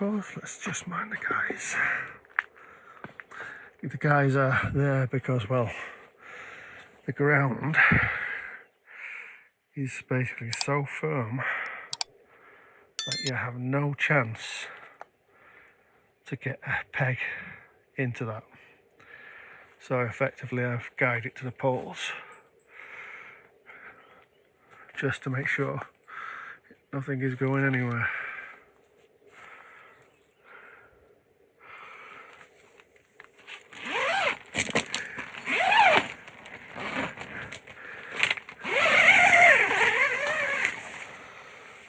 course, let's just mind the guys. The guys are there because, well, the ground is basically so firm that you have no chance to get a peg into that. So effectively I've guided it to the poles just to make sure nothing is going anywhere.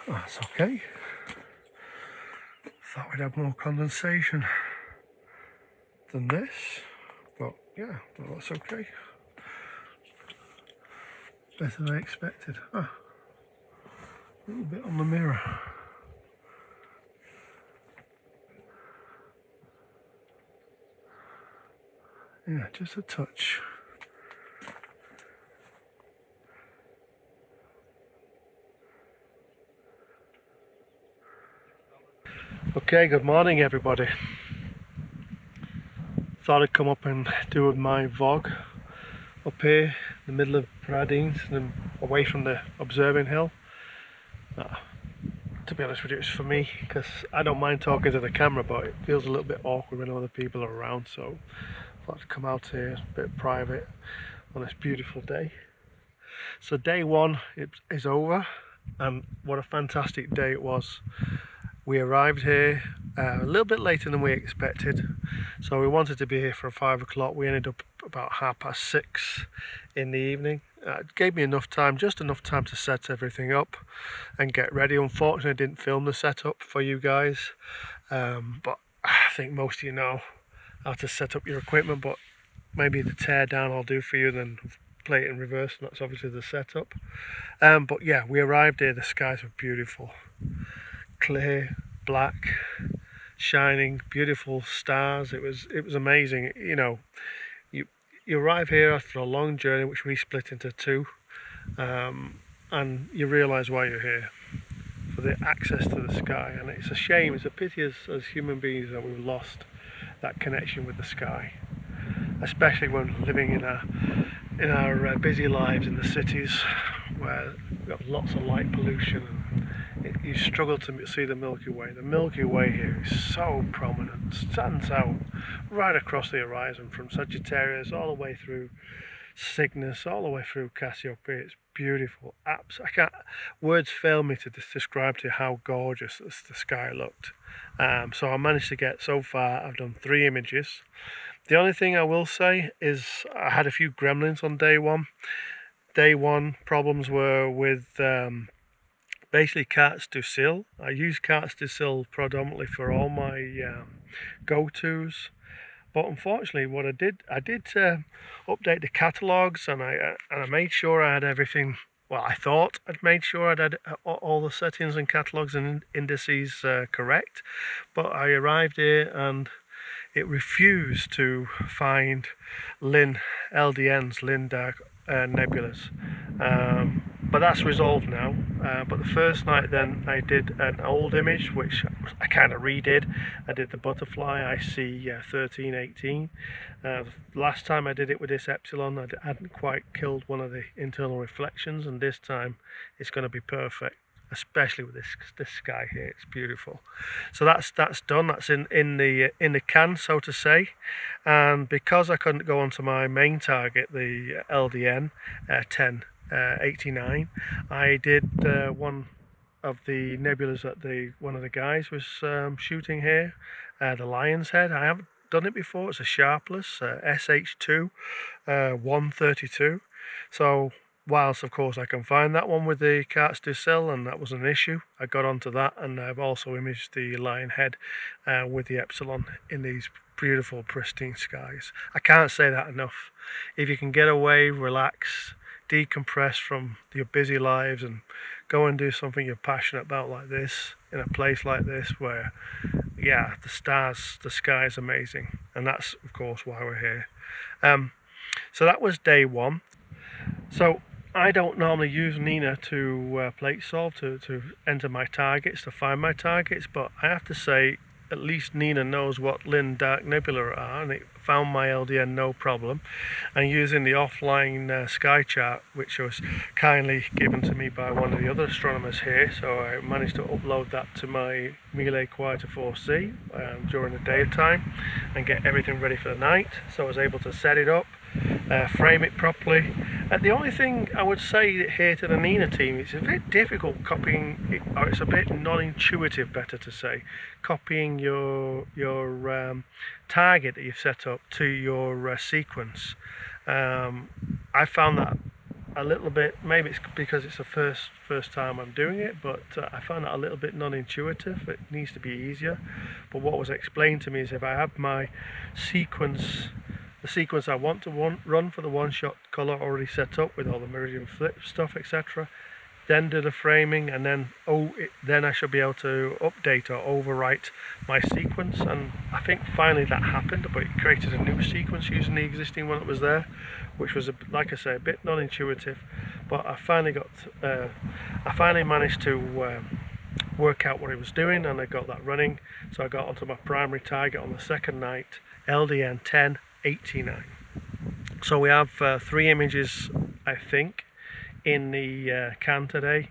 Oh, that's okay. Thought we'd have more condensation than this, but yeah, well, that's okay. Better than I expected. Ah, a little bit on the mirror. Yeah, just a touch. Okay, good morning everybody. Thought I'd come up and do my vlog up here in the middle of Pradines and away from the observing hill. To be honest with you, it's for me because I don't mind talking to the camera, but it feels a little bit awkward when other people are around, so I thought I'd come out here, a bit private on this beautiful day. So day one is over, and what a fantastic day it was. We arrived here a little bit later than we expected, so we wanted to be here for 5 o'clock. We ended up about 6:30 in the evening. It gave me enough time, just enough time to set everything up and get ready. Unfortunately, I didn't film the setup for you guys, but I think most of you know how to set up your equipment, but maybe the tear down I'll do for you, then play it in reverse, and that's obviously the setup. But yeah, we arrived here, the skies were beautiful. Clear, black, shining, beautiful stars. It was amazing. You know, you arrive here after a long journey, which we split into two, and you realise why you're here, for the access to the sky. And it's a shame, it's a pity as human beings that we've lost that connection with the sky, especially when living in our busy lives in the cities where we've got lots of light pollution, and you struggle to see the Milky Way. The Milky Way here is so prominent, stands out right across the horizon, from Sagittarius all the way through Cygnus, all the way through Cassiopeia. It's beautiful. Words fail me to describe to you how gorgeous the sky looked. So I managed to get, so far I've done 3 images. The only thing I will say is I had a few gremlins on day one. Day one problems were with basically cartes du Ciel. I use cartes du Ciel predominantly for all my go-tos, but unfortunately what I did update the catalogues, and I made sure I had everything. Well, I thought I'd made sure I'd had all the settings and catalogues and indices correct, but I arrived here and it refused to find LDNs, Lin Dark Nebulas. But that's resolved now. But the first night then I did an old image, which I kind of redid. I did the butterfly, I see 1318. Last time I did it with this Epsilon, I hadn't quite killed one of the internal reflections, and this time it's going to be perfect, especially with this sky here. It's beautiful. So that's done. That's in the can, so to say. And because I couldn't go onto my main target, the LDN 1089, I did one of the nebulas that one of the guys was shooting here, the Lion's Head. I haven't done it before. It's a sharpless SH2 132. So whilst of course I can find that one with the cartes du Ciel, and that was an issue, I got onto that, and I've also imaged the lion head with the Epsilon in these beautiful pristine skies. I can't say that enough. If you can get away, relax, decompress from your busy lives and go and do something you're passionate about like this, in a place like this where, yeah, the sky is amazing, and that's of course why we're here. So that was day one. So I don't normally use Nina to plate solve to enter my targets, to find my targets, but I have to say at least Nina knows what Lynn Dark Nebula are, and it found my LDN no problem. And using the offline sky chart, which was kindly given to me by one of the other astronomers here, so I managed to upload that to my Melee Quieter 4C during the daytime and get everything ready for the night. So I was able to set it up, frame it properly. The only thing I would say here to the Nina team, it's a bit difficult copying it, or it's a bit non-intuitive, better to say, copying your target that you've set up to your sequence. I found that a little bit, maybe it's because it's the first time I'm doing it, but I found that a little bit non-intuitive. It needs to be easier. But what was explained to me is if I have my sequence, the sequence I want to run for the one-shot color already set up with all the meridian flip stuff, etc., then do the framing, and then then I should be able to update or overwrite my sequence. And I think finally that happened, but it created a new sequence using the existing one that was there, which was, like I say, a bit non-intuitive. But I finally managed to work out what it was doing, and I got that running. So I got onto my primary target on the second night, LDN 1089. So we have 3 images, I think, in the can today.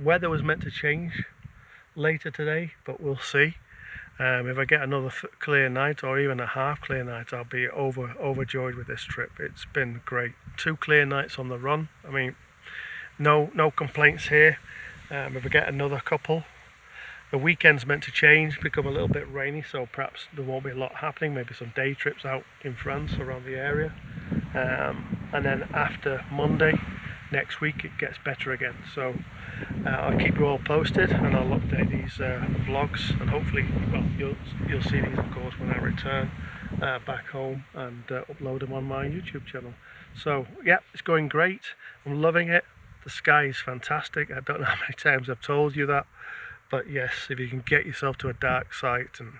Weather was meant to change later today, but we'll see. If I get another clear night, or even a half clear night, I'll be overjoyed with this trip. It's been great. 2 clear nights on the run. I mean, no complaints here. If I get another couple, the weekend's meant to change, become a little bit rainy, so perhaps there won't be a lot happening. Maybe some day trips out in France around the area, and then after Monday next week it gets better again. So I'll keep you all posted, and I'll update these vlogs, and hopefully, well, you'll see these of course when I return back home and upload them on my YouTube channel. So yeah, it's going great. I'm loving it. The sky is fantastic. I don't know how many times I've told you that, but yes, if you can get yourself to a dark site and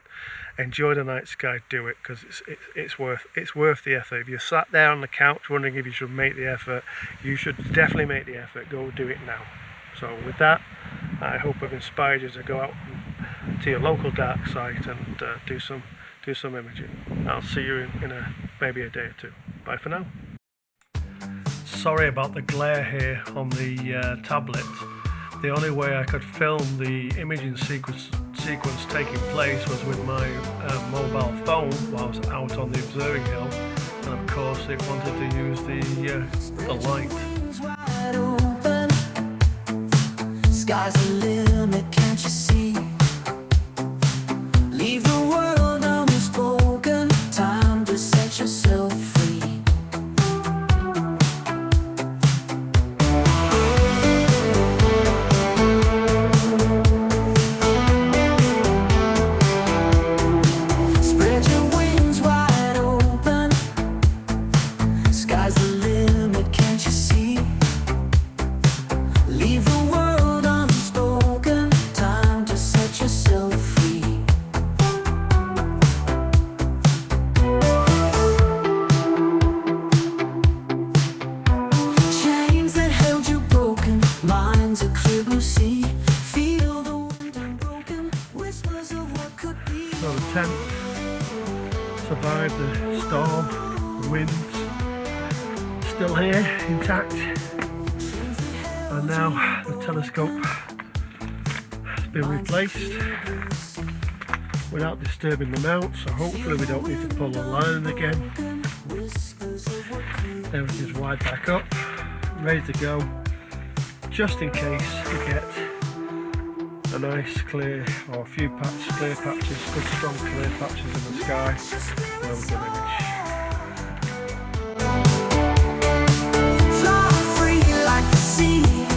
enjoy the night sky, do it, because it's worth the effort. If you're sat there on the couch wondering if you should make the effort, you should definitely make the effort. Go do it now. So with that, I hope I've inspired you to go out to your local dark site and do some imaging. I'll see you in maybe a day or two. Bye for now. Sorry about the glare here on the tablet. The only way I could film the imaging sequence taking place was with my mobile phone while I was out on the observing hill, and of course it wanted to use the light. Sky's the limit, can't you see? Leave the world unspoken, time to set yourself free. Spread your wings wide open, sky's the limit, can't you see? Leave the world unspoken, time to set yourself free. Chains that held you broken, minds a clear blue sea. Feel the wind unbroken, whispers of what could be. So the tent survived the storm, the winds, still here, intact. And now the telescope has been replaced without disturbing the mount, so hopefully we don't need to pull the line again. Everything's wired back up, ready to go, just in case we get a nice clear, or a few clear patches, good strong clear patches in the sky where we can image. Fly free like the sea.